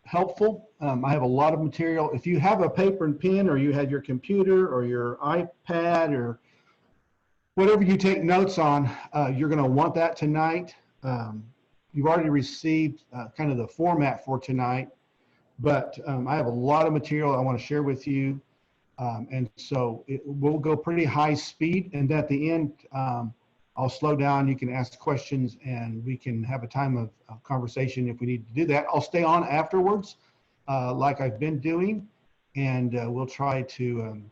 helpful. I have a lot of material. If you have a paper and pen, or you have your computer or your iPad or whatever you take notes on, you're going to want that tonight. You've already received kind of the format for tonight, but I have a lot of material I want to share with you. And so we'll go pretty high speed, and at the end, I'll slow down. You can ask questions, and we can have a time of conversation if we need to do that. I'll stay on afterwards, like I've been doing, and we'll try to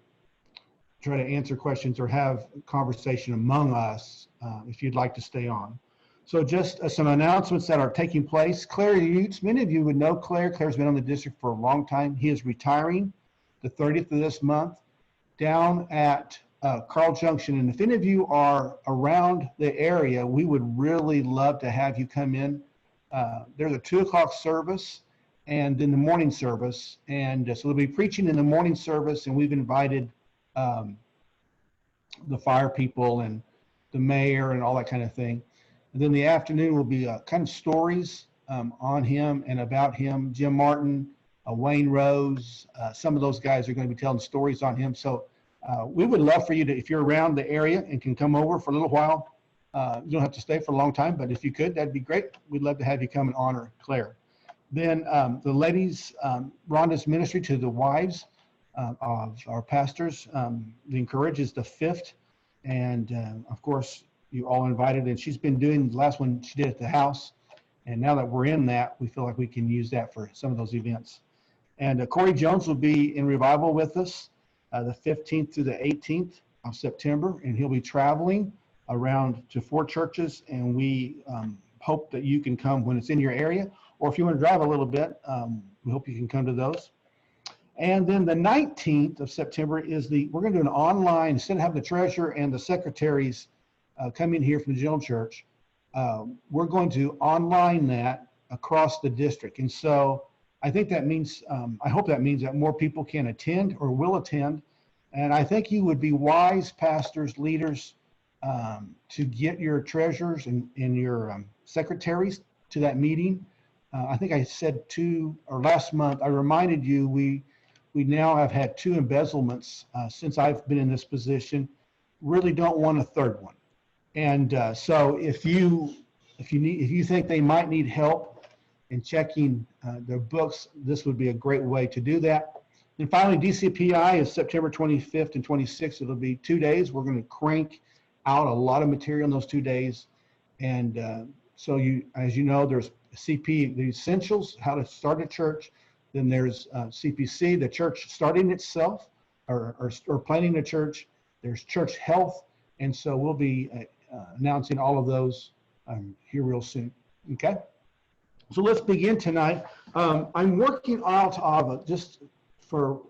answer questions or have conversation among us if you'd like to stay on. So just some announcements that are taking place. Claire Utes, many of you would know Claire. Claire's been on the district for a long time. He is retiring the 30th of this month down at Carl Junction. And if any of you are around the area, we would really love to have you come in. There's a 2 o'clock service and in the morning service. And so they'll be preaching in the morning service, and we've invited the fire people and the mayor and all that kind of thing. And then the afternoon will be kind of stories on him and about him. Jim Martin, Wayne Rose, some of those guys are going to be telling stories on him. So we would love for you to, if you're around the area and can come over for a little while, you don't have to stay for a long time, but if you could, that'd be great. We'd love to have you come and honor Claire. Then the ladies, Rhonda's ministry to the wives of our pastors, the Encourage is the 5th. And of course, you all invited, and she's been doing the last one she did at the house. And now that we're in that, we feel like we can use that for some of those events. And Corey Jones will be in revival with us the 15th through the 18th of September, and he'll be traveling around to 4 churches, and we hope that you can come when it's in your area, or if you want to drive a little bit, we hope you can come to those. And then the 19th of September is we're going to do an online, instead of having the treasurer and the secretaries come in here from the general church, we're going to online that across the district. And so I think that means, I hope that means that more people can attend or will attend. And I think you would be wise, pastors, leaders, to get your treasurers and your secretaries to that meeting. I think I said last month, I reminded you, we now have had 2 embezzlements since I've been in this position. Really don't want a third one. And so if you think they might need help in checking their books, this would be a great way to do that. And finally, DCPI is September 25th and 26th. It'll be 2 days. We're going to crank out a lot of material in those 2 days. And so as you know, there's CP, the essentials, how to start a church. Then there's CPC, the church starting itself or planning a church. There's church health. And so we'll be announcing all of those here real soon. Okay. So let's begin tonight. I'm working out of, just for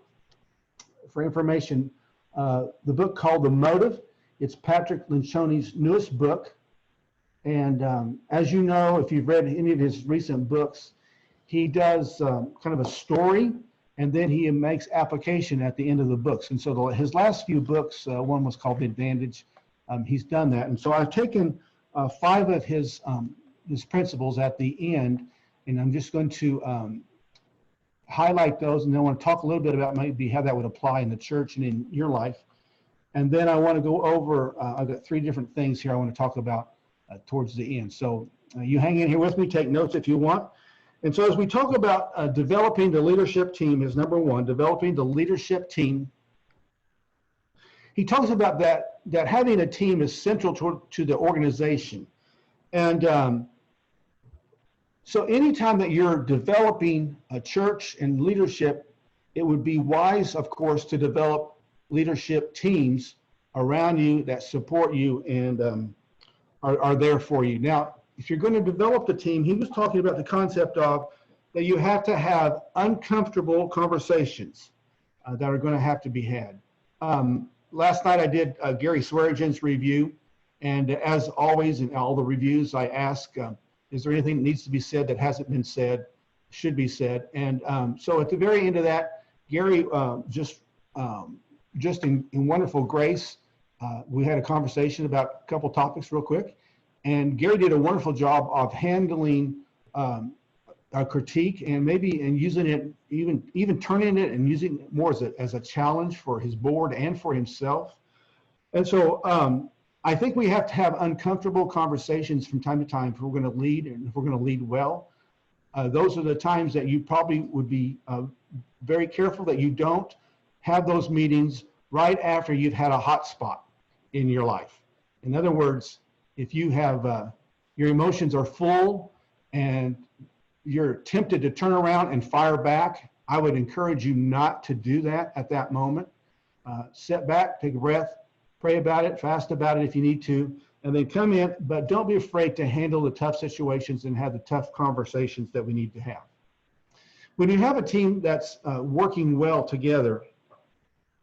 information, the book called The Motive. It's Patrick Lencioni's newest book. And as you know, if you've read any of his recent books, he does kind of a story, and then he makes application at the end of the books. And so his last few books, one was called The Advantage. He's done that. And so I've taken 5 of his principles at the end, and I'm just going to highlight those, and then I want to talk a little bit about maybe how that would apply in the church and in your life. And then I want to go over, I've got 3 different things here I want to talk about towards the end. So you hang in here with me, take notes if you want. And so as we talk about developing the leadership team is number 1, developing the leadership team. He talks about that having a team is central to the organization. And so anytime that you're developing a church and leadership, it would be wise, of course, to develop leadership teams around you that support you and are there for you. Now, if you're going to develop the team, he was talking about the concept of that you have to have uncomfortable conversations that are going to have to be had. Last night I did Gary Swearingen's review, and as always in all the reviews, I ask, is there anything that needs to be said that hasn't been said, should be said? And so at the very end of that, Gary, just in wonderful grace, we had a conversation about a couple topics real quick, and Gary did a wonderful job of handling a critique and maybe using it, even turning it and using it more as a challenge for his board and for himself. And so I think we have to have uncomfortable conversations from time to time if we're going to lead and if we're going to lead well. Those are the times that you probably would be very careful that you don't have those meetings right after you've had a hot spot in your life. In other words, if you have your emotions are full and you're tempted to turn around and fire back, I would encourage you not to do that at that moment. Sit back, take a breath, pray about it, fast about it if you need to, and then come in, but don't be afraid to handle the tough situations and have the tough conversations that we need to have. When you have a team that's working well together,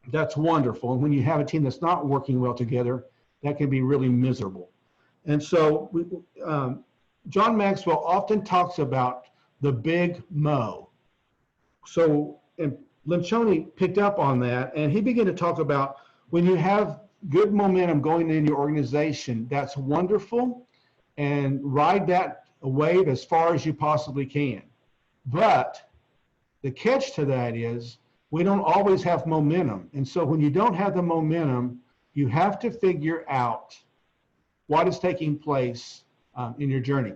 that's wonderful. And when you have a team that's not working well together, that can be really miserable. And so John Maxwell often talks about the big mo. So and Lencioni picked up on that, and he began to talk about when you have good momentum going in your organization, that's wonderful, and ride that wave as far as you possibly can. But the catch to that is we don't always have momentum. And so when you don't have the momentum, you have to figure out what is taking place in your journey.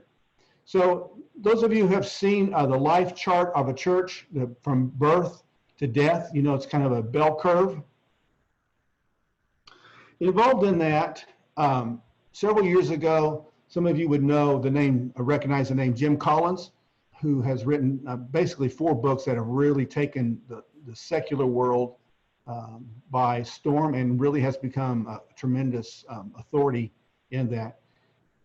So those of you who have seen the life chart of a church from birth to death, you know, it's kind of a bell curve. Involved in that, several years ago, some of you would know the name, recognize the name Jim Collins, who has written basically 4 books that have really taken the secular world by storm and really has become a tremendous authority in that.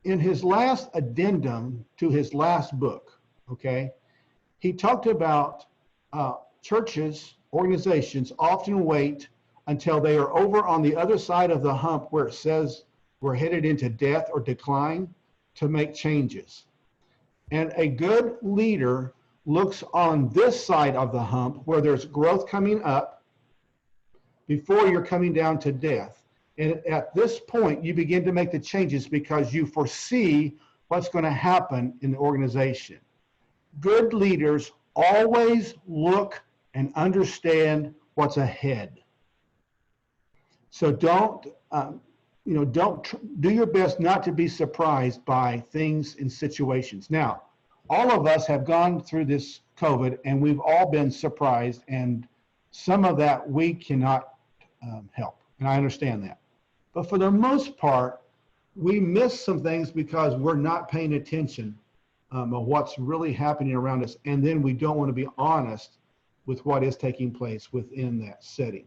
In his last addendum to his last book, okay, he talked about churches, organizations often wait until they are over on the other side of the hump where it says we're headed into death or decline to make changes. And a good leader looks on this side of the hump where there's growth coming up before you're coming down to death. And at this point, you begin to make the changes because you foresee what's going to happen in the organization. Good leaders always look and understand what's ahead. So don't do your best not to be surprised by things and situations. Now, all of us have gone through this COVID and we've all been surprised, and some of that we cannot help. And I understand that. But for the most part, we miss some things because we're not paying attention of what's really happening around us. And then we don't want to be honest with what is taking place within that setting.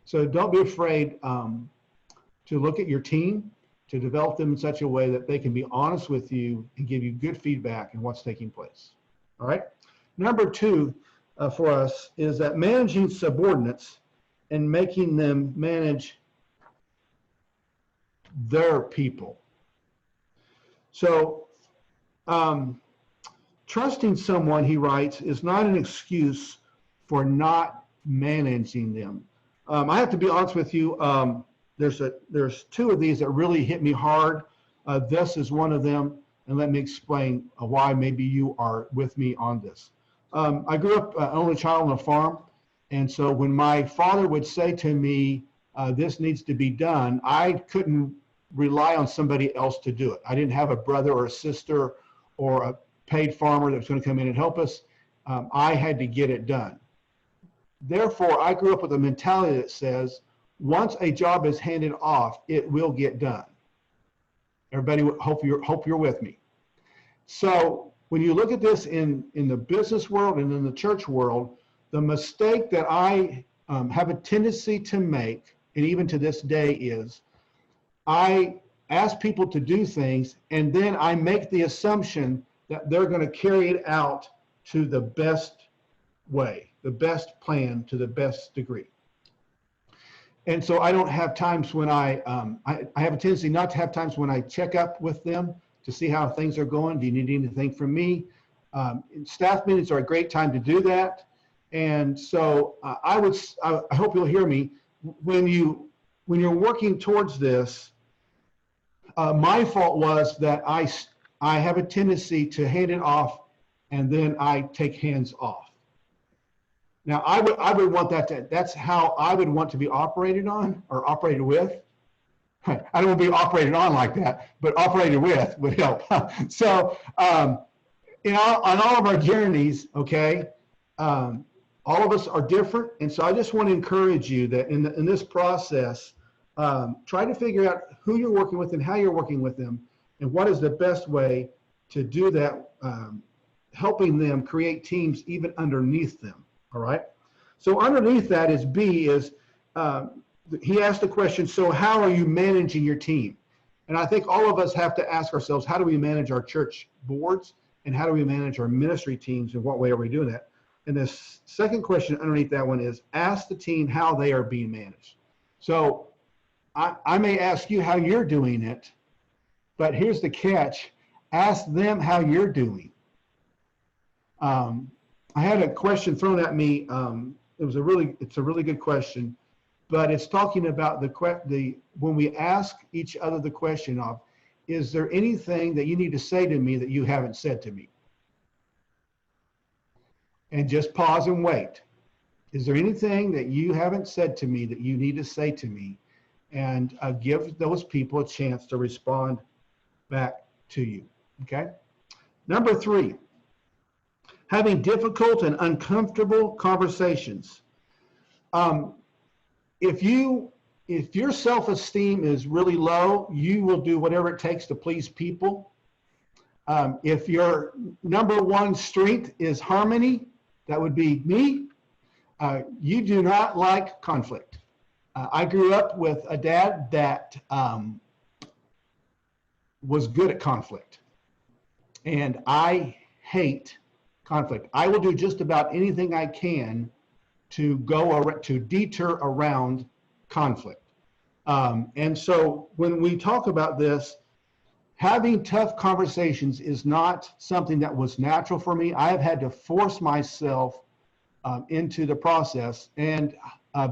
So don't be afraid to look at your team, to develop them in such a way that they can be honest with you and give you good feedback on what's taking place. All right. Number 2 for us is that managing subordinates and making them manage their people. So trusting someone, he writes, is not an excuse for not managing them. I have to be honest with you. There's 2 of these that really hit me hard. This is one of them, and let me explain why maybe you are with me on this. I grew up an only child on a farm, and so when my father would say to me, this needs to be done, I couldn't rely on somebody else to do it. I didn't have a brother or a sister or a paid farmer that was going to come in and help us. I had to get it done. Therefore, I grew up with a mentality that says, once a job is handed off, it will get done. Everybody, hope you're with me. So when you look at this in the business world and in the church world, the mistake that I have a tendency to make, and even to this day, is I ask people to do things, and then I make the assumption that they're going to carry it out to the best way, the best plan to the best degree. And so I don't have times when I have a tendency not to have times when I check up with them to see how things are going. Do you need anything from me? Staff meetings are a great time to do that. And so I hope you'll hear me. When you're working towards this, my fault was that I have a tendency to hand it off and then I take hands off. Now, I would want that's how I would want to be operated on or operated with. I don't want to be operated on like that, but operated with would help. So, on all of our journeys, okay, all of us are different. And so I just want to encourage you that in this process, try to figure out who you're working with and how you're working with them and what is the best way to do that, helping them create teams even underneath them. All right. So underneath that is B is, he asked the question, so how are you managing your team? And I think all of us have to ask ourselves, how do we manage our church boards and how do we manage our ministry teams and what way are we doing that? And the second question underneath that one is ask the team how they are being managed. So I may ask you how you're doing it, but here's the catch. Ask them how you're doing. I had a question thrown at me. It's a really good question, but it's talking about when we ask each other the question of, is there anything that you need to say to me that you haven't said to me? And just pause and wait. Is there anything that you haven't said to me that you need to say to me? And give those people a chance to respond back to you, okay? Number 3, having difficult and uncomfortable conversations. If your self-esteem is really low, you will do whatever it takes to please people. If your number one strength is harmony, that would be me. You do not like conflict. I grew up with a dad that was good at conflict, and I hate conflict. I will do just about anything I can to deter around conflict. And so when we talk about this, having tough conversations is not something that was natural for me. I have had to force myself into the process. And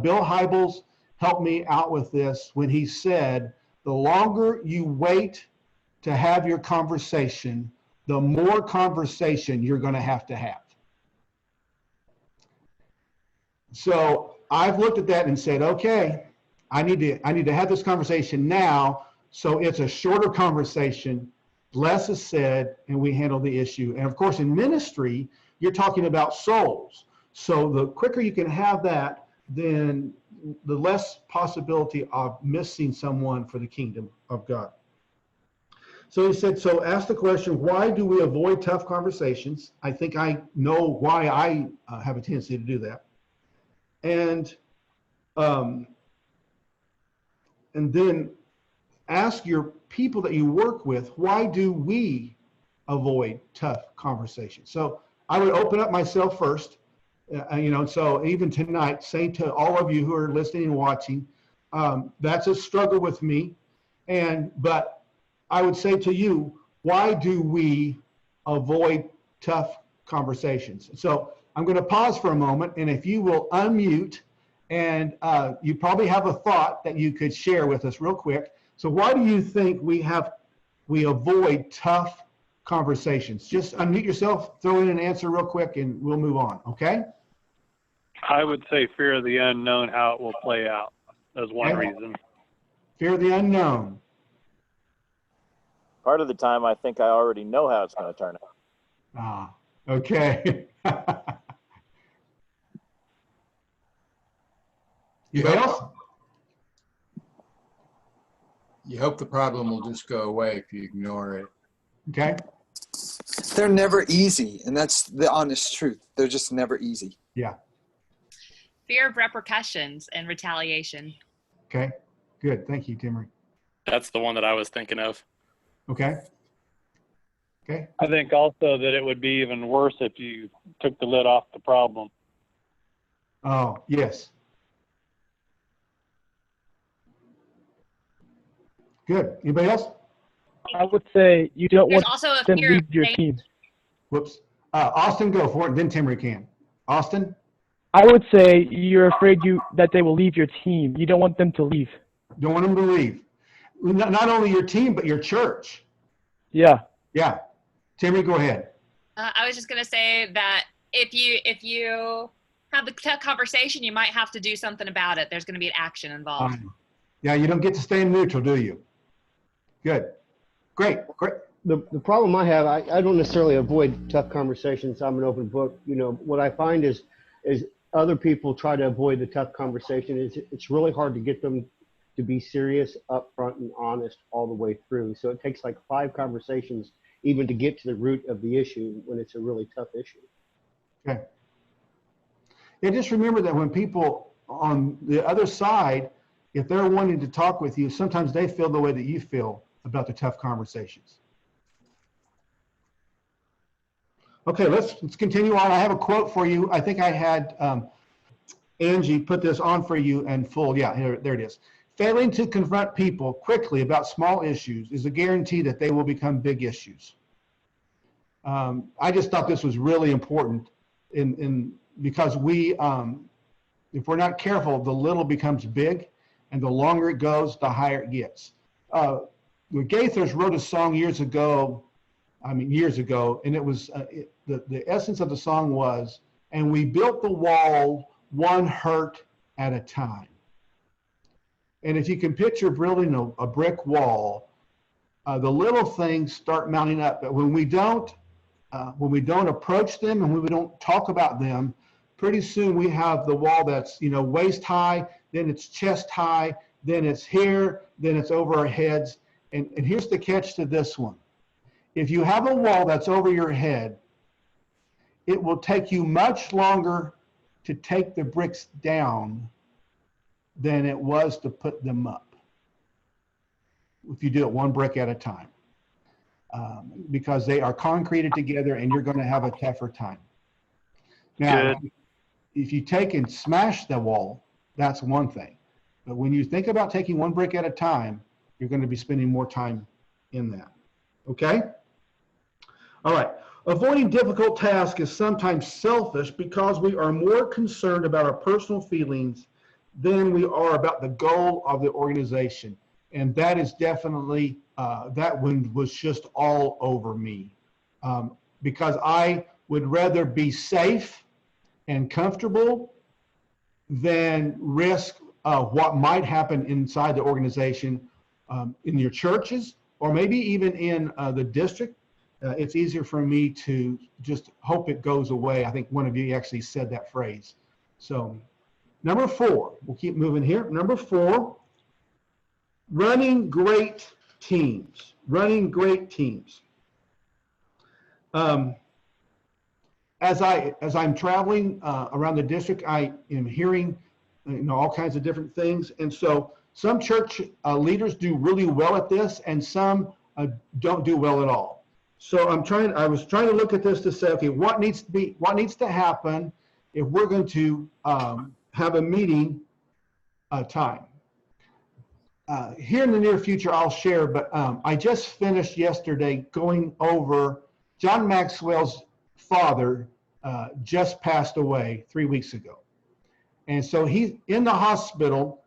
Bill Hybels helped me out with this when he said, the longer you wait to have your conversation, the more conversation you're going to have. So I've looked at that and said, okay, I need to have this conversation now. So it's a shorter conversation, less is said, and we handle the issue. And of course, in ministry, you're talking about souls. So the quicker you can have that, then the less possibility of missing someone for the kingdom of God. So he said, so ask the question, why do we avoid tough conversations? I think I know why I have a tendency to do that. And then ask your people that you work with, why do we avoid tough conversations? So I would open up myself first, so even tonight, say to all of you who are listening and watching, that's a struggle with me. But I would say to you, why do we avoid tough conversations? So I'm going to pause for a moment, and if you will unmute, and you probably have a thought that you could share with us real quick. So why do you think we avoid tough conversations? Just unmute yourself, throw in an answer real quick, and we'll move on, okay? I would say fear of the unknown, how it will play out as one reason. Fear of the unknown. Part of the time, I think I already know how it's going to turn out. Ah, okay. Anybody else? You hope the problem will just go away if you ignore it. Okay. They're never easy, and that's the honest truth. They're just never easy. Yeah. Fear of repercussions and retaliation. Okay. Good. Thank you, Timmery. That's the one that I was thinking of. Okay. Okay. I think also that it would be even worse if you took the lid off the problem. Oh, yes. Good. Anybody else? I would say you don't There's want also a them to fear of leave your change. team. Whoops. Austin, go for it, and then Timmery can. Austin? I would say you're afraid that they will leave your team. You don't want them to leave. Don't want them to leave. Not only your team, but your church. Yeah. Yeah. Timmery, go ahead. I was just gonna say that if you have the tough conversation, you might have to do something about it. There's gonna be an action involved. Yeah, you don't get to stay neutral, do you? Good. Great. The problem I have, I don't necessarily avoid tough conversations. I'm an open book. You know, what I find is other people try to avoid the tough conversation. It's really hard to get them to be serious, upfront, and honest all the way through. So it takes like 5 conversations even to get to the root of the issue when it's a really tough issue. Okay. And just remember that when people on the other side, if they're wanting to talk with you, sometimes they feel the way that you feel about the tough conversations. Okay, let's continue on. I have a quote for you. I think I had Angie put this on for you in full. Yeah, there it is. Failing to confront people quickly about small issues is a guarantee that they will become big issues. I just thought this was really important because if we're not careful, the little becomes big, and the longer it goes, the higher it gets. The Gaithers wrote a song years ago, and it was the essence of the song was, and we built the wall one hurt at a time. And if you can picture building a brick wall, the little things start mounting up. But when we don't approach them and when we don't talk about them, pretty soon we have the wall that's waist high, then it's chest high, then it's here, then it's over our heads. And here's the catch to this one. If you have a wall that's over your head, it will take you much longer to take the bricks down than it was to put them up, if you do it one brick at a time, because they are concreted together and you're going to have a tougher time. Now, if you take and smash the wall, that's one thing. But when you think about taking one brick at a time, you're going to be spending more time in that. Okay? All right. Avoiding difficult tasks is sometimes selfish because we are more concerned about our personal feelings than we are about the goal of the organization. And that is definitely, that one was just all over me. Because I would rather be safe and comfortable than risk what might happen inside the organization, in your churches, or maybe even in the district. It's easier for me to just hope it goes away. I think one of you actually said that phrase. So number 4, we'll keep moving here. Number 4, running great teams. Running great teams. As I'm traveling around the district, I am hearing all kinds of different things. And so some church leaders do really well at this, and some don't do well at all. So I was trying to look at this to say, okay, what needs to happen if we're going to have a meeting time. Here in the near future, I'll share, but I just finished yesterday going over John Maxwell's father just passed away 3 weeks ago. And so he's in the hospital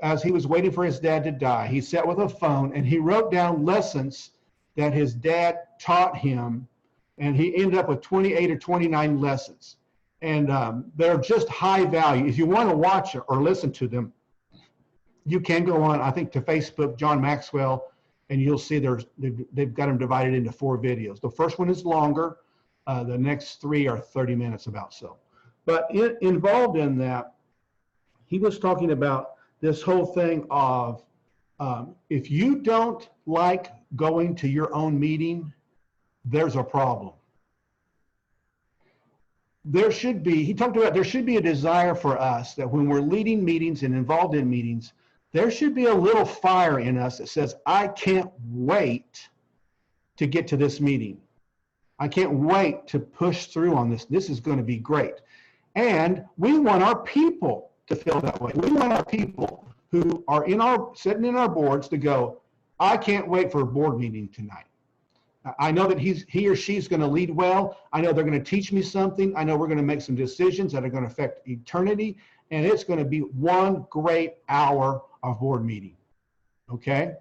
as he was waiting for his dad to die. He sat with a phone and he wrote down lessons that his dad taught him, and he ended up with 28 or 29 lessons. And they're just high value. If you want to watch or listen to them, you can go on, I think, to Facebook, John Maxwell, and you'll see they've got them divided into 4 videos. The first one is longer. The next 3 are 30 minutes about so. But involved in that, he was talking about this whole thing of if you don't like going to your own meeting, there's a problem. He talked about there should be a desire for us that when we're leading meetings and involved in meetings, there should be a little fire in us that says, I can't wait to get to this meeting. I can't wait to push through on this. This is going to be great. And we want our people to feel that way. We want our people who are sitting in our boards to go, I can't wait for a board meeting tonight. I know that he or she's going to lead well. I know they're going to teach me something. I know we're going to make some decisions that are going to affect eternity. And it's going to be one great hour of board meeting. Okay?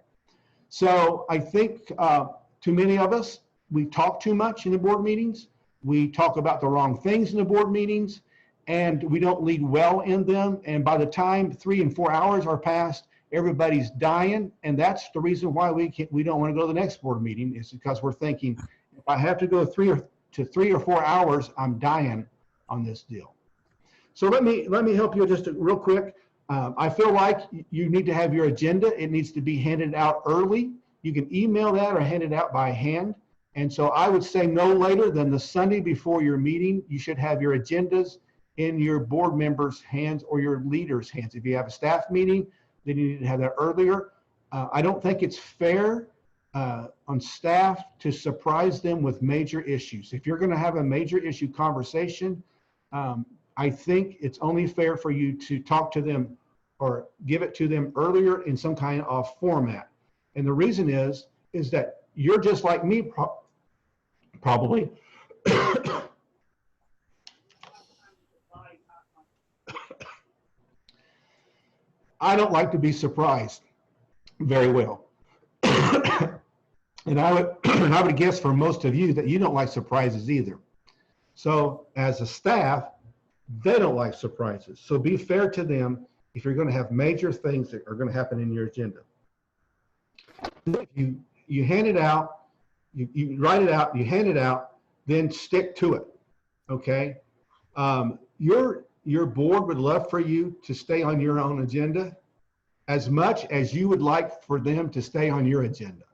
So I think too many of us, we talk too much in the board meetings. we talk about the wrong things in the board meetings, and we don't lead well in them. And by the time 3 and 4 hours are passed, everybody's dying. And that's the reason why we don't want to go to the next board meeting, is because we're thinking, if I have to go 3 or 4 hours, I'm dying on this deal. So let me help you just real quick. I feel like you need to have your agenda. It needs to be handed out early. You can email that or hand it out by hand. And so I would say no later than the Sunday before your meeting, you should have your agendas in your board members' hands or your leaders' hands. If you have a staff meeting, then you need to have that earlier. I don't think it's fair on staff to surprise them with major issues. If you're going to have a major issue conversation, I think it's only fair for you to talk to them or give it to them earlier in some kind of format. And the reason is that you're just like me, probably. I don't like to be surprised very well. And I would guess for most of you that you don't like surprises either. So as a staff, they don't like surprises. So be fair to them if you're going to have major things that are going to happen in your agenda. If you hand it out, you write it out, you hand it out, then stick to it, okay? Your board would love for you to stay on your own agenda as much as you would like for them to stay on your agenda.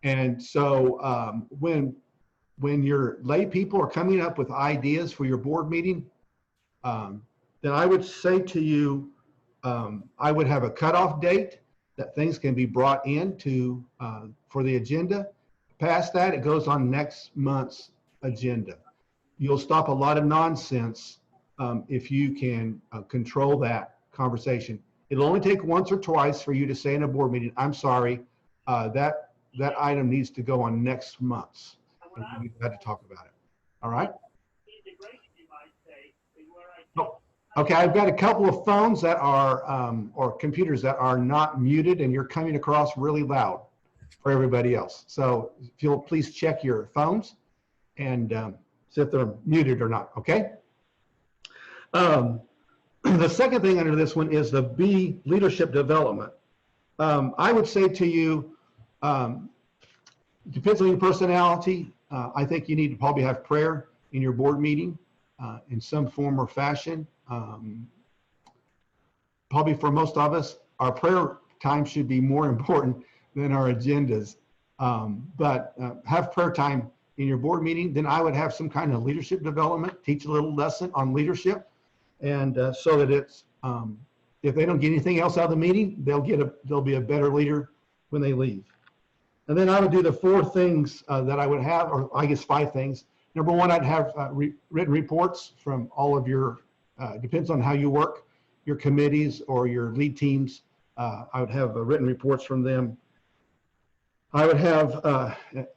And so when your lay people are coming up with ideas for your board meeting, then I would say to you, I would have a cutoff date that things can be brought in for the agenda. Past that, it goes on next month's agenda. You'll stop a lot of nonsense if you can control that conversation. It'll only take once or twice for you to say in a board meeting, I'm sorry, that item needs to go on next month's. We've got to talk about it. All right? Oh, okay, I've got a couple of phones that are, or computers that are not muted, and you're coming across really loud for everybody else. So if you'll please check your phones and see if they're muted or not, okay? The second thing under this one is the B, leadership development. I would say to you, depends on your personality. I think you need to probably have prayer in your board meeting in some form or fashion. Probably for most of us, our prayer time should be more important than our agendas. But have prayer time in your board meeting. Then I would have some kind of leadership development, teach a little lesson on leadership. And so that it's, if they don't get anything else out of the meeting, they'll be a better leader when they leave. And then I would do the 4 things that I would have, or I guess 5 things. Number 1, I'd have written reports from all of your, depends on how you work, your committees or your lead teams. I would have written reports from them. I would have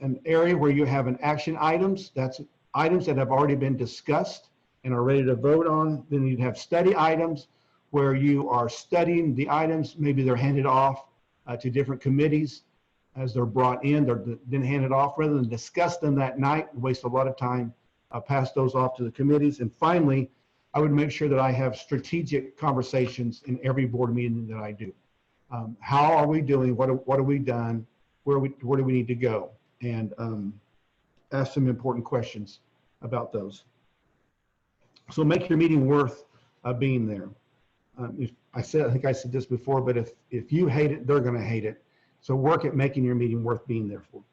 an area where you have an action items. That's items that have already been discussed and are ready to vote on. Then you'd have study items where you are studying the items. Maybe they're handed off to different committees as they're brought in. They're then handed off rather than discuss them that night, waste a lot of time, pass those off to the committees. And finally, I would make sure that I have strategic conversations in every board meeting that I do. How are we doing? What have we done? Where do we need to go? And ask some important questions about those. So make your meeting worth being there. I think I said this before, but if you hate it, they're going to hate it. So work at making your meeting worth being there for.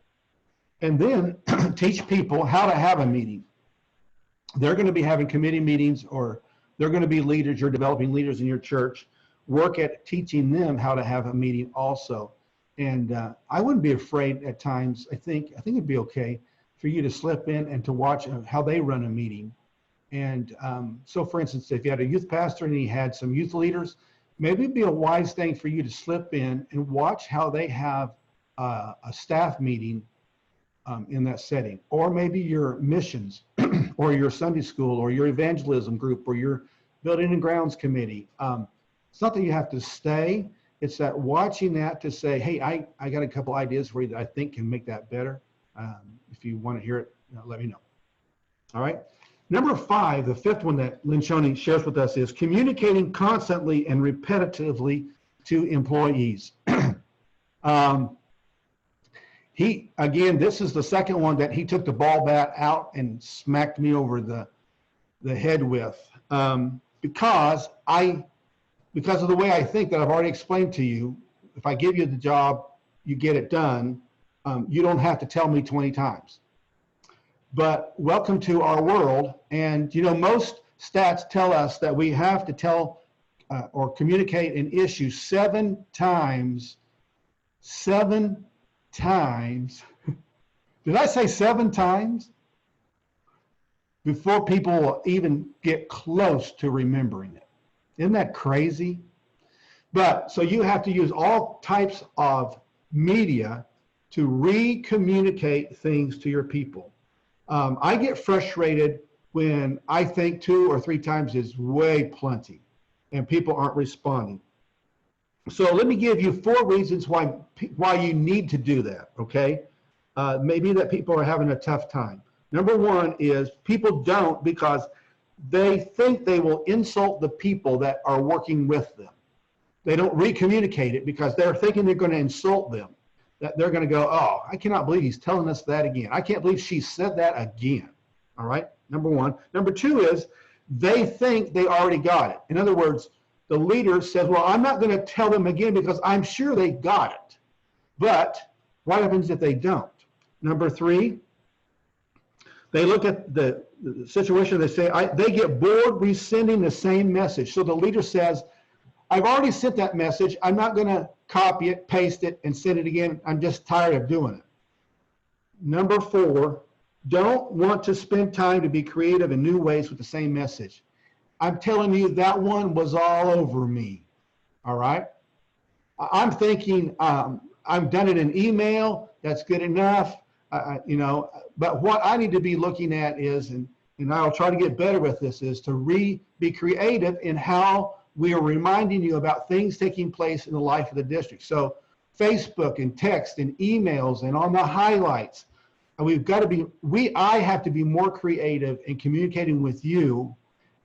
And then teach people how to have a meeting. They're going to be having committee meetings, or they're going to be leaders. You're developing leaders in your church. Work at teaching them how to have a meeting also. And I wouldn't be afraid at times. I think it'd be okay for you to slip in and to watch how they run a meeting. And so for instance, if you had a youth pastor and he had some youth leaders, maybe it'd be a wise thing for you to slip in and watch how they have a staff meeting in that setting. Or maybe your missions or your Sunday school or your evangelism group or your building and grounds committee. It's not that you have to stay. It's that watching that to say, hey, I got a couple ideas for you that I think can make that better. If you want to hear it, let me know. All right. Number 5, the fifth one that Lencioni shares with us is communicating constantly and repetitively to employees. This is the second one that he took the ball bat out and smacked me over the head with, because of the way I think that I've already explained to you. If I give you the job, you get it done. You don't have to tell me 20 times. But welcome to our world. And most stats tell us that we have to tell or communicate an issue 7 times. 7 times. Did I say 7 times? Before people will even get close to remembering it. Isn't that crazy? But so you have to use all types of media to re-communicate things to your people. I get frustrated when I think 2 or 3 times is way plenty and people aren't responding. So let me give you 4 reasons why you need to do that, okay? Maybe that people are having a tough time. Number 1 is people don't because they think they will insult the people that are working with them. They don't re-communicate it because they're thinking they're going to insult them. That they're going to go, oh, I cannot believe he's telling us that again. I can't believe she said that again. All right, number 1. Number 2 is they think they already got it. In other words, the leader says, well, I'm not going to tell them again because I'm sure they got it. But what happens if they don't? Number 3, they look at the situation, they say, they get bored resending the same message. So the leader says, I've already sent that message. I'm not going to copy it, paste it, and send it again. I'm just tired of doing it. Number 4, don't want to spend time to be creative in new ways with the same message. I'm telling you, that one was all over me. All right? I'm thinking, I've done it in email. That's good enough. But what I need to be looking at is, and I'll try to get better with this, is to be creative in how we are reminding you about things taking place in the life of the district. So Facebook and text and emails and on the highlights, and I have to be more creative in communicating with you.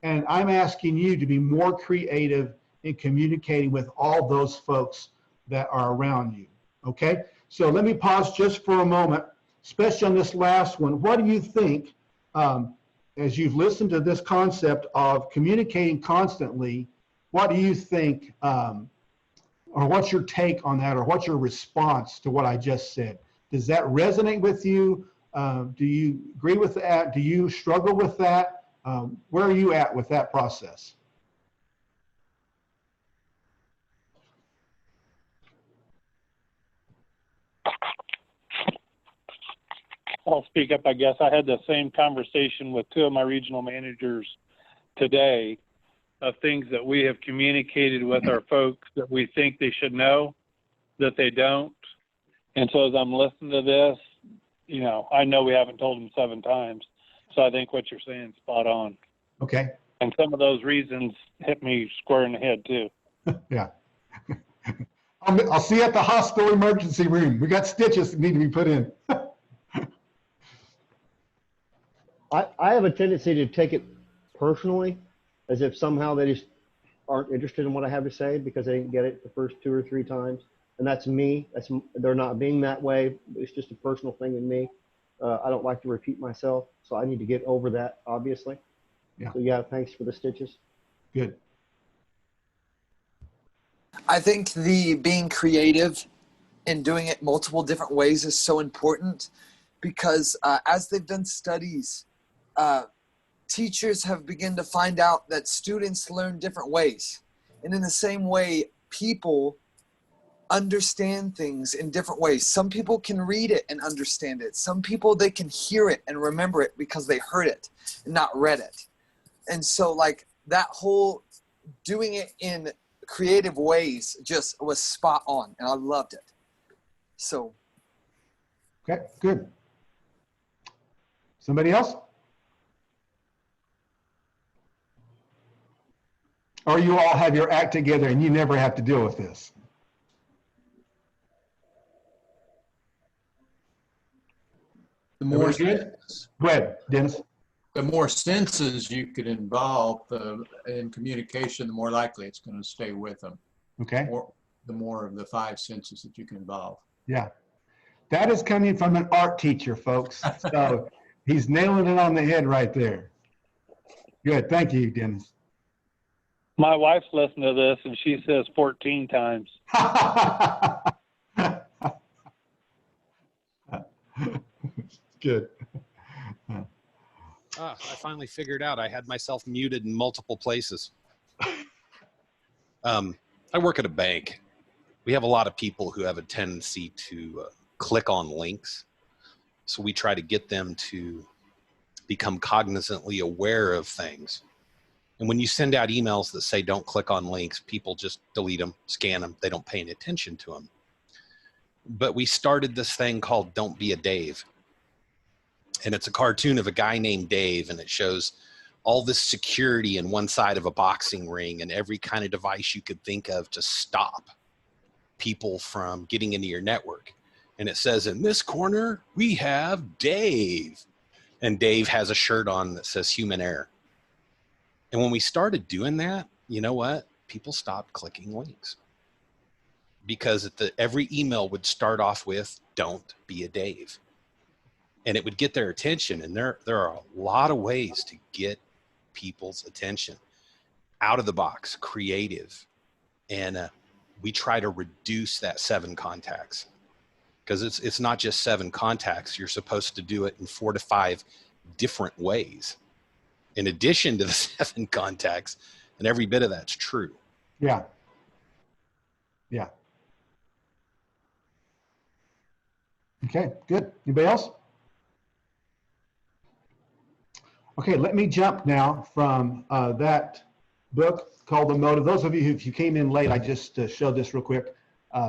And I'm asking you to be more creative in communicating with all those folks that are around you. Okay? So let me pause just for a moment, especially on this last one. What do you think, as you've listened to this concept of communicating constantly, what do you think, or what's your take on that, or what's your response to what I just said? Does that resonate with you? Do you agree with that? Do you struggle with that? Where are you at with that process? I'll speak up, I guess. I had the same conversation with 2 of my regional managers today of things that we have communicated with our folks that we think they should know that they don't. And so as I'm listening to this, I know we haven't told them 7 times. So I think what you're saying is spot on. Okay. And some of those reasons hit me square in the head too. Yeah. I'll see you at the hospital emergency room. We got stitches that need to be put in. I have a tendency to take it personally, as if somehow they just aren't interested in what I have to say because they didn't get it the first 2 or 3 times. And that's me. They're not being that way. It's just a personal thing in me. I don't like to repeat myself, so I need to get over that, obviously. Yeah. So yeah, thanks for the stitches. Good. I think the being creative and doing it multiple different ways is so important because as they've done studies, teachers have begun to find out that students learn different ways. And in the same way, people understand things in different ways. Some people can read it and understand it. Some people, they can hear it and remember it because they heard it and not read it. And so like that whole doing it in creative ways just was spot on and I loved it. So. Okay, good. Somebody else? Or you all have your act together and you never have to deal with this? The more Everybody good? Go ahead, Dennis. the more senses you could involve in communication, the more likely it's going to stay with them. Okay. Or the more of the 5 senses that you can involve. Yeah. That is coming from an art teacher, folks. So he's nailing it on the head right there. Good. Thank you, Dennis. My wife's listened to this and she says 14 times. Good. I finally figured out I had myself muted in multiple places. I work at a bank. We have a lot of people who have a tendency to click on links. So we try to get them to become cognizantly aware of things. And when you send out emails that say don't click on links, people just delete them, scan them. They don't pay any attention to them. But we started this thing called Don't Be a Dave. And it's a cartoon of a guy named Dave, and it shows all this security in one side of a boxing ring and every kind of device you could think of to stop people from getting into your network. And it says, in this corner, we have Dave. And Dave has a shirt on that says human error. And when we started doing that, you know what? People stopped clicking links. Because every email would start off with, don't be a Dave. And it would get their attention. And there are a lot of ways to get people's attention. Out of the box, creative. And we try to reduce that 7 contacts. Because it's not just 7 contacts. You're supposed to do it in 4 to 5 different ways. In addition to the 7 contacts. And every bit of that's true. Yeah. Yeah. Okay, good. Anybody else? Okay, let me jump now from that book called The Motive. Those of you if you came in late, I just showed this real quick.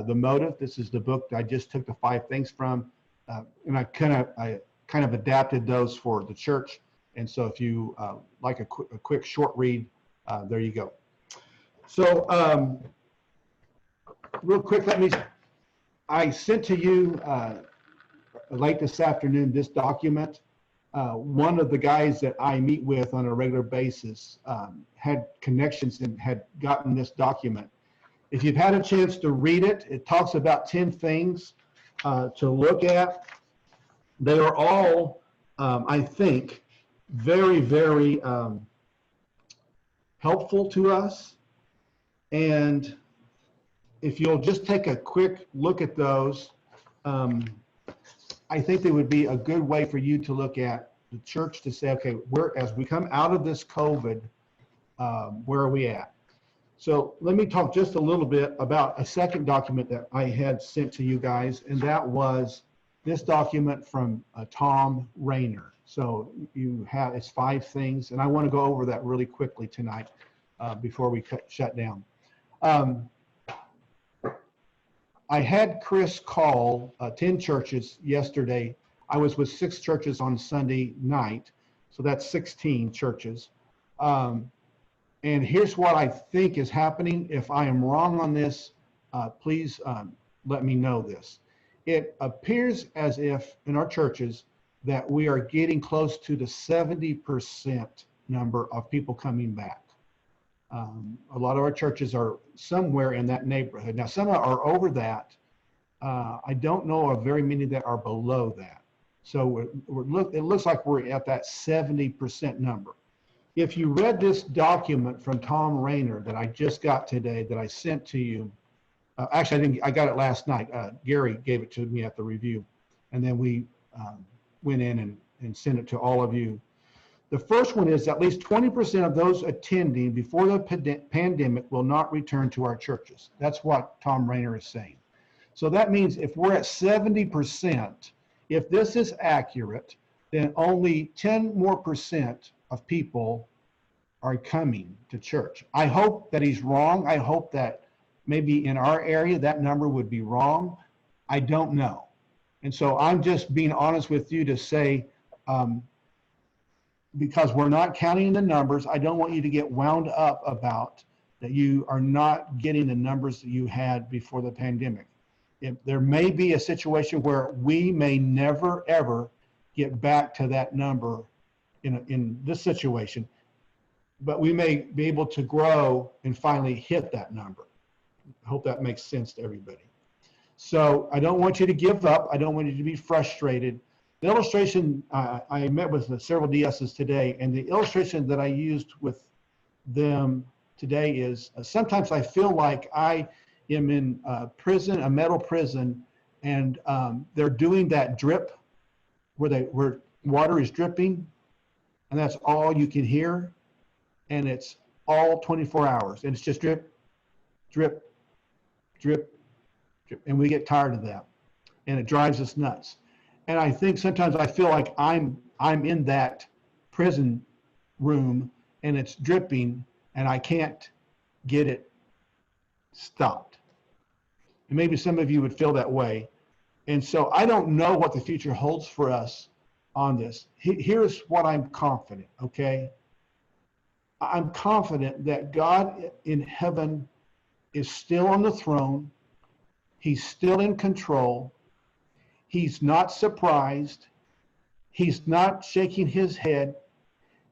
The Motive. This is the book that I just took the 5 things from, and I kind of adapted those for the church. And so, if you like a quick short read, there you go. So, real quick, I sent to you late this afternoon this document. One of the guys that I meet with on a regular basis had connections and had gotten this document. If you've had a chance to read it, it talks about 10 things to look at. They are all, I think, very, very helpful to us. And if you'll just take a quick look at those, I think they would be a good way for you to look at the church to say, okay, as we come out of this COVID, where are we at? So let me talk just a little bit about a second document that I had sent to you guys, and that was this document from Tom Rainer. So it's 5 things, and I want to go over that really quickly tonight before we shut down. I had Chris call 10 churches yesterday. I was with 6 churches on Sunday night, so that's 16 churches. And here's what I think is happening. If I am wrong on this, please let me know this. It appears as if in our churches that we are getting close to the 70% number of people coming back. A lot of our churches are somewhere in that neighborhood. Now, some are over that. I don't know of very many that are below that. So it looks like we're at that 70% number. If you read this document from Tom Rainer that I just got today that I sent to you, actually I got it last night. Gary gave it to me at the review, and then we went in and sent it to all of you. The first one is at least 20% of those attending before the pandemic will not return to our churches. That's what Tom Rainer is saying. So that means if we're at 70%, if this is accurate, then only 10% more of people are coming to church. I hope that he's wrong. I hope that maybe in our area that number would be wrong. I don't know. And so I'm just being honest with you to say, because we're not counting the numbers, I don't want you to get wound up about that you are not getting the numbers that you had before the pandemic. There may be a situation where we may never, ever get back to that number in this situation, but we may be able to grow and finally hit that number. I hope that makes sense to everybody. So I don't want you to give up. I don't want you to be frustrated. The illustration, I met with several DSs today, and the illustration that I used with them today is sometimes I feel like I am in a prison, a metal prison, and they're doing that drip where water is dripping, and that's all you can hear, and it's all 24 hours, and it's just drip, drip, drip, drip, and we get tired of that, and it drives us nuts. And I think sometimes I feel like I'm in that prison room, and it's dripping, and I can't get it stopped. And maybe some of you would feel that way. And so I don't know what the future holds for us on this. Here's what I'm confident, okay? I'm confident that God in heaven is still on the throne. He's still in control. He's not surprised. He's not shaking his head.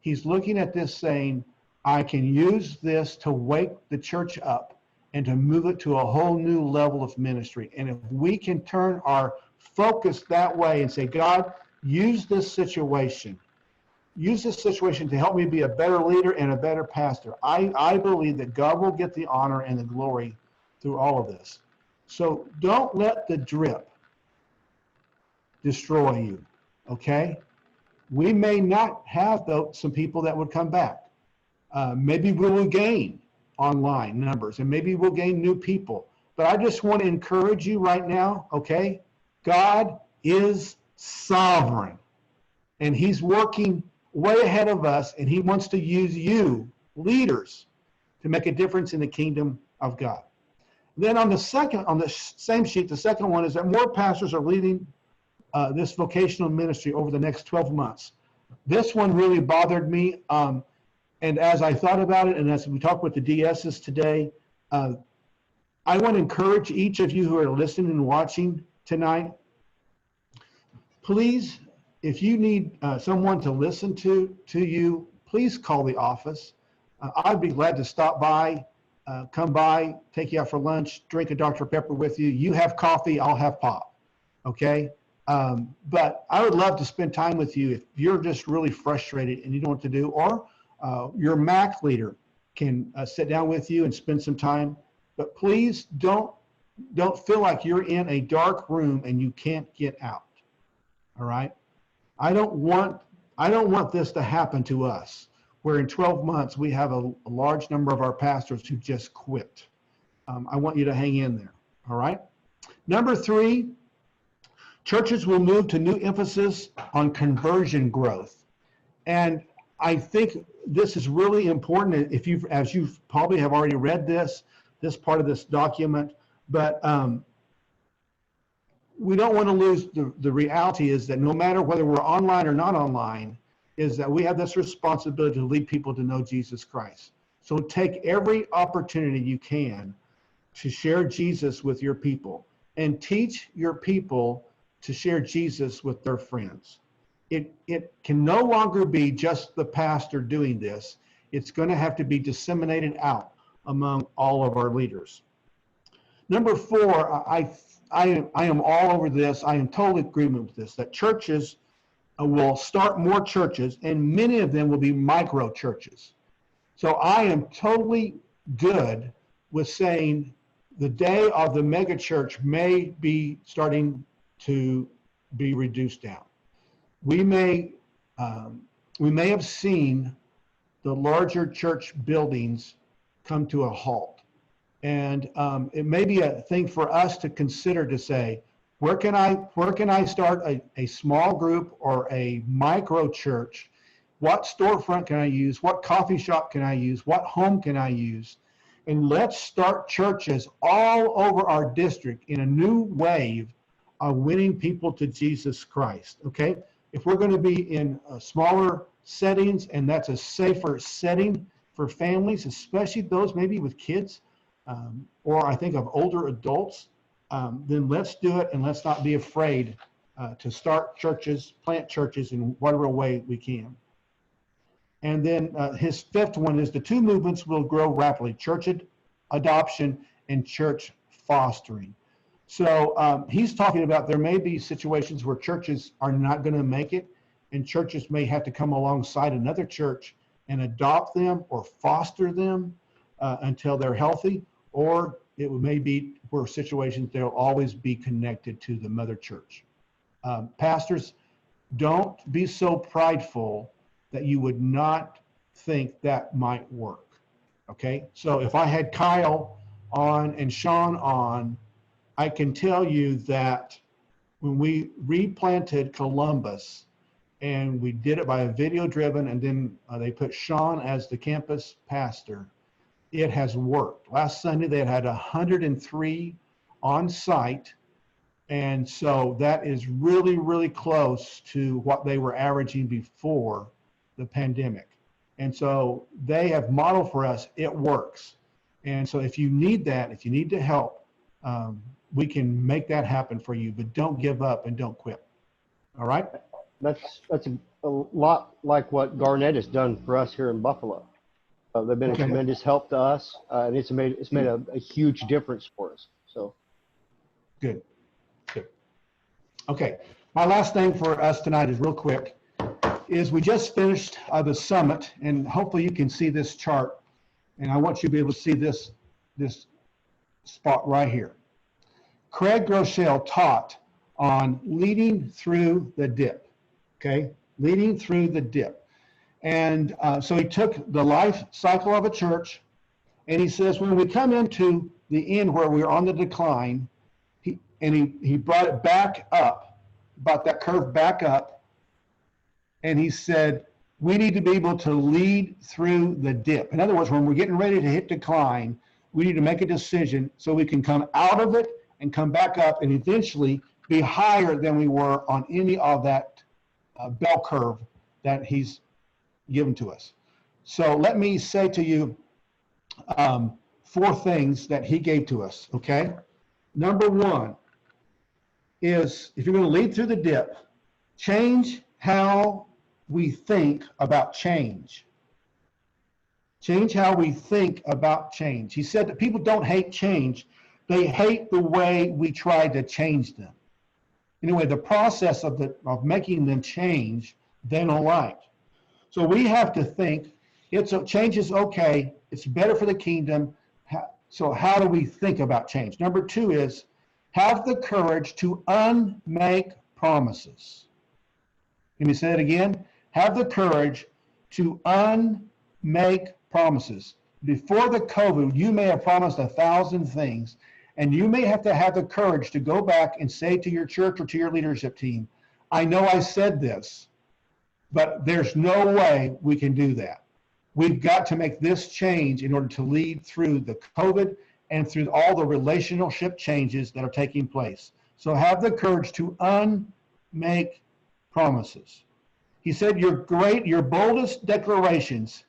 He's looking at this saying, I can use this to wake the church up and to move it to a whole new level of ministry. And if we can turn our focus that way and say, God, use this situation to help me be a better leader and a better pastor. I believe that God will get the honor and the glory through all of this. So don't let the drip destroy you, okay? We may not have some people that would come back. Maybe we will gain online numbers, and maybe we'll gain new people. But I just want to encourage you right now, okay? God is sovereign, and he's working way ahead of us, and he wants to use you, leaders, to make a difference in the kingdom of God. Then on the same sheet, the second one is that more pastors are leading this vocational ministry over the next 12 months. This one really bothered me. And as I thought about it, and as we talked with the DSs today, I want to encourage each of you who are listening and watching tonight, please, if you need someone to listen to you, please call the office. I'd be glad to stop by, come by, take you out for lunch, drink a Dr. Pepper with you. You have coffee, I'll have pop, okay? But I would love to spend time with you if you're just really frustrated and you don't know what to do, or your MAC leader can sit down with you and spend some time. But please don't feel like you're in a dark room and you can't get out. All right? I don't want this to happen to us, where in 12 months we have a large number of our pastors who just quit. I want you to hang in there. All right? Number 3, churches will move to new emphasis on conversion growth. And I think this is really important as you probably have already read this part of this document, but we don't want to lose the reality is that no matter whether we're online or not online, is that we have this responsibility to lead people to know Jesus Christ. So take every opportunity you can to share Jesus with your people and teach your people to share Jesus with their friends. It can no longer be just the pastor doing this. It's going to have to be disseminated out among all of our leaders. Number 4, I am all over this. I am totally in agreement with this, that churches will start more churches, and many of them will be micro churches. So I am totally good with saying the day of the mega church may be starting to be reduced down. We may have seen the larger church buildings come to a halt. And it may be a thing for us to consider to say, where can I start a small group or a micro church? What storefront can I use? What coffee shop can I use? What home can I use? And let's start churches all over our district in a new wave of winning people to Jesus Christ, okay? If we're going to be in smaller settings, and that's a safer setting for families, especially those maybe with kids, or I think of older adults, then let's do it, and let's not be afraid to start churches, plant churches in whatever way we can. And then his fifth one is the two movements will grow rapidly: church adoption and church fostering. So he's talking about there may be situations where churches are not going to make it, and churches may have to come alongside another church and adopt them or foster them until they're healthy, or it may be where situations they'll always be connected to the mother church. Pastors, don't be so prideful that you would not think that might work. Okay, so if I had Kyle on and Sean on, I can tell you that when we replanted Columbus, and we did it by a video driven, and then they put Sean as the campus pastor, it has worked. Last Sunday they had 103 on site, and so that is really, really close to what they were averaging before the pandemic. And so they have modeled for us, it works. And so if you need that, if you need to help, we can make that happen for you, but don't give up and don't quit. All right? That's a lot like what Garnett has done for us here in Buffalo. They've been a tremendous help to us, and it's made a huge difference for us. So good. Okay, my last thing for us tonight is real quick, is we just finished the summit, and hopefully you can see this chart, and I want you to be able to see this spot right here. Craig Groeschel taught on leading through the dip, okay? Leading through the dip. And so he took the life cycle of a church, and he says when we come into the end where we're on the decline, he brought it back up, brought that curve back up, and he said, we need to be able to lead through the dip. In other words, when we're getting ready to hit decline, we need to make a decision so we can come out of it and come back up and eventually be higher than we were on any of that bell curve that he's given to us. So let me say to you 4 things that he gave to us, okay? Number 1 is, if you're going to lead through the dip, change how we think about change. Change how we think about change. He said that people don't hate change. They hate the way we try to change them. Anyway, the process of making them change, they don't like. So we have to think, change is okay. It's better for the kingdom. So how do we think about change? Number 2 is, have the courage to unmake promises. Let me say it again. Have the courage to unmake promises. Before the COVID, you may have promised 1,000 things, and you may have to have the courage to go back and say to your church or to your leadership team, I know I said this, but there's no way we can do that. We've got to make this change in order to lead through the COVID and through all the relationship changes that are taking place. So have the courage to unmake promises. He said your boldest declarations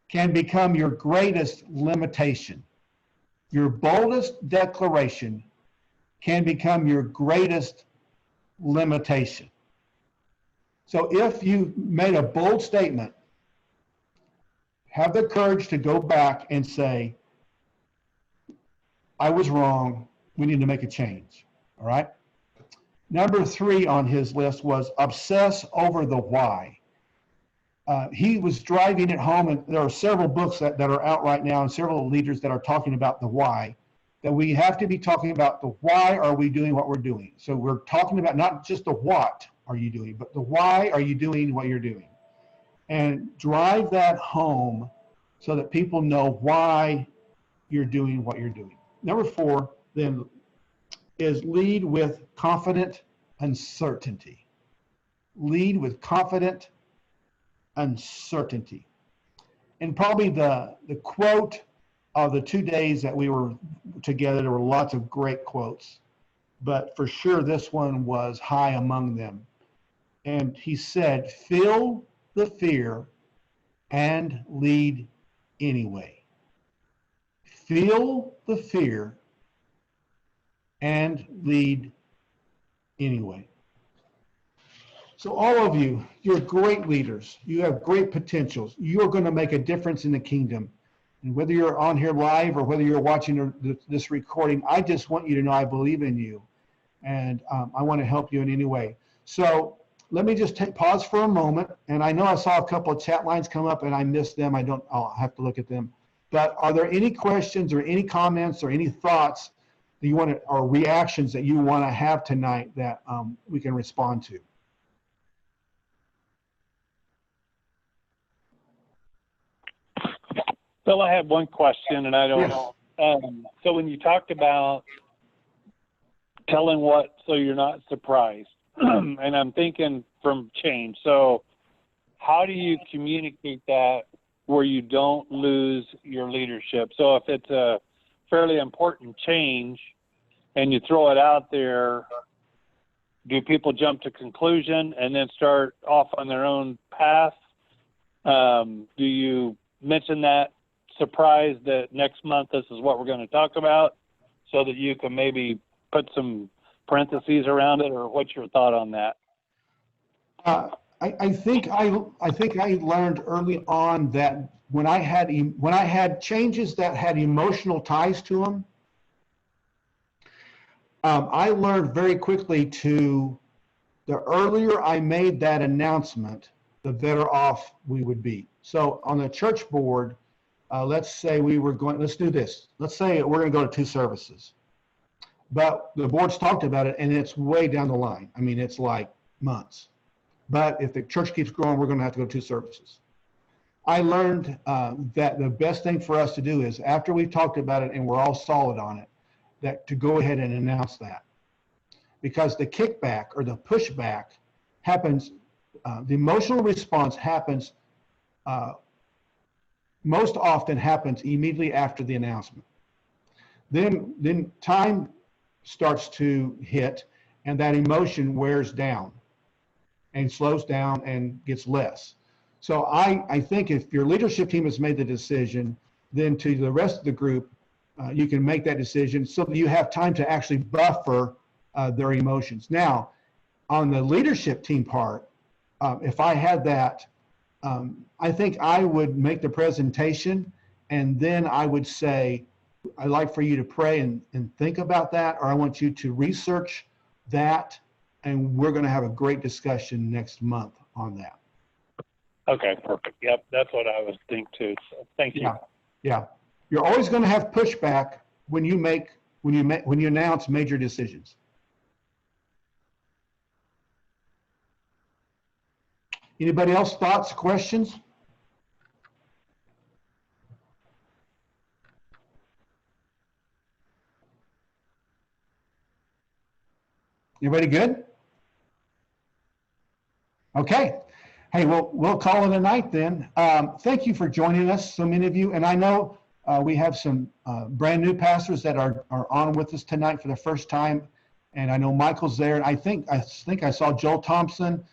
can become your greatest limitation. Your boldest declaration can become your greatest limitation. So if you made a bold statement, have the courage to go back and say, I was wrong. We need to make a change. All right. Number 3 on his list was obsess over the why. He was driving it home, and there are several books that are out right now and several leaders that are talking about the why, that we have to be talking about the why are we doing what we're doing. So we're talking about not just the what are you doing, but the why are you doing what you're doing. And drive that home so that people know why you're doing what you're doing. Number 4 then is lead with confident uncertainty. Lead with confident uncertainty. And probably the quote of the 2 days that we were together, there were lots of great quotes, but for sure this one was high among them. And he said, feel the fear and lead anyway. Feel the fear and lead anyway. So all of you, you're great leaders. You have great potentials. You're going to make a difference in the kingdom. And whether you're on here live or whether you're watching this recording, I just want you to know I believe in you. And I want to help you in any way. So let me just pause for a moment. And I know I saw a couple of chat lines come up and I missed them. I'll have to look at them. But are there any questions or any comments or any thoughts that you want to, or reactions that you want to have tonight that we can respond to? Phil, I have one question, and I don't. Yes. So when you talked about telling what so you're not surprised, and I'm thinking from change. So how do you communicate that where you don't lose your leadership? So if it's a fairly important change and you throw it out there, do people jump to conclusion and then start off on their own path? Do you mention that surprise that next month this is what we're going to talk about so that you can maybe put some parentheses around it, or what's your thought on that? I think I learned early on that when I had changes that had emotional ties to them, I learned very quickly the earlier I made that announcement, the better off we would be. So on the church board, let's say let's do this. Let's say we're going to go to 2 services. But the board's talked about it, and it's way down the line. I mean, it's like months. But if the church keeps growing, we're going to have to go to 2 services. I learned that the best thing for us to do is, after we've talked about it and we're all solid on it, that to go ahead and announce that. Because the kickback or the pushback happens, the emotional response happens, most often happens immediately after the announcement. Then time starts to hit, and that emotion wears down and slows down and gets less. So I think if your leadership team has made the decision, then to the rest of the group, you can make that decision so that you have time to actually buffer their emotions. Now, on the leadership team part, if I had that, I think I would make the presentation, and then I would say, I'd like for you to pray and think about that, or I want you to research that, and we're going to have a great discussion next month on that. Okay, perfect. Yep, that's what I was thinking too. So thank you. Yeah. You're always going to have pushback when you announce major decisions. Anybody else thoughts, questions? Everybody good? Okay. Hey, we'll call it a night then. Thank you for joining us, so many of you. And I know we have some brand new pastors that are on with us tonight for the first time. And I know Michael's there. And I think I saw Joel Thompson.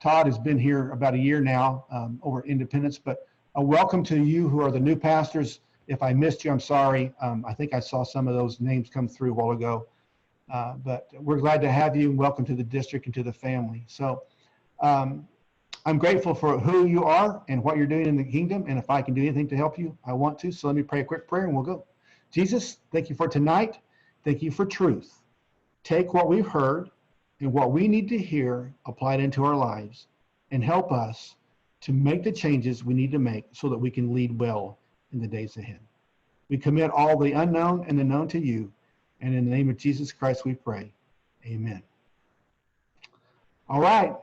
Todd has been here about a year now over Independence. But welcome to you who are the new pastors. If I missed you, I'm sorry. I think I saw some of those names come through a while ago. But we're glad to have you, and welcome to the district and to the family. So I'm grateful for who you are and what you're doing in the kingdom. And if I can do anything to help you, I want to. So let me pray a quick prayer and we'll go. Jesus, thank you for tonight. Thank you for truth. Take what we've heard and what we need to hear, apply it into our lives, and help us to make the changes we need to make so that we can lead well in the days ahead. We commit all the unknown and the known to you. And in the name of Jesus Christ, we pray. Amen. All right.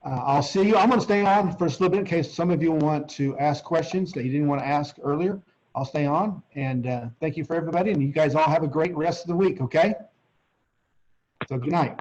I'll see you. I'm going to stay on for just a little bit in case some of you want to ask questions that you didn't want to ask earlier. I'll stay on. And thank you for everybody. And you guys all have a great rest of the week, okay? So good night.